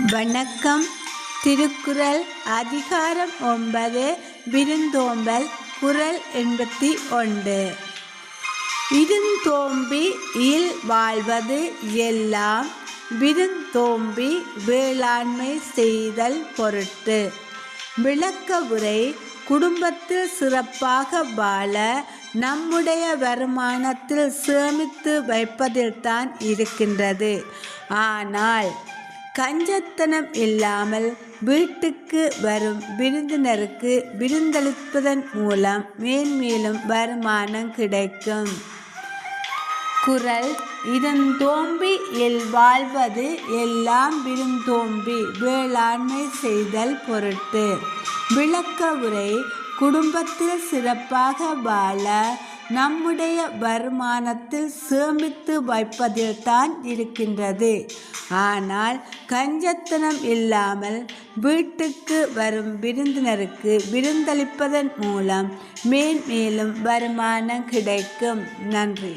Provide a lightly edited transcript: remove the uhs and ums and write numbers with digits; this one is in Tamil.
வணக்கம். திருக்குறள் அதிகாரம் 9 விருந்தோம்பல். குறள் 81. இருந்தோம்பி இல் வாழ்வது எல்லாம் விருந்தோம்பி வேளாண்மை செய்தல் பொருட்டு. விளக்க உரை. குடும்பத்தில் சிறப்பாக வாழ நம்முடைய வருமானத்தில் சேமித்து வைப்பதில்தான் இருக்கின்றது. ஆனால் கஞ்சத்தனம் இல்லாமல் வீட்டுக்கு வரும் விருந்தினருக்கு விருந்தளிப்பதன் மூலம் மேன்மேலும் வருமானம் கிடைக்கும். குறள். இருந்தோம்பி இல் வாழ்வது எல்லாம் விருந்தோம்பி வேளாண்மை செய்தல் பொருட்டு. விளக்க உரை. குடும்பத்தில் சிறப்பாக வாழ நம்முடைய வருமானத்தில் சேமித்து வைப்பதில்தான் இருக்கின்றது. ஆனால் கஞ்சத்தனம் இல்லாமல் வீட்டுக்கு வரும் விருந்தினருக்கு விருந்தளிப்பதன் மூலம் மேன்மேலும் வருமானம் கிடைக்கும். நன்றி.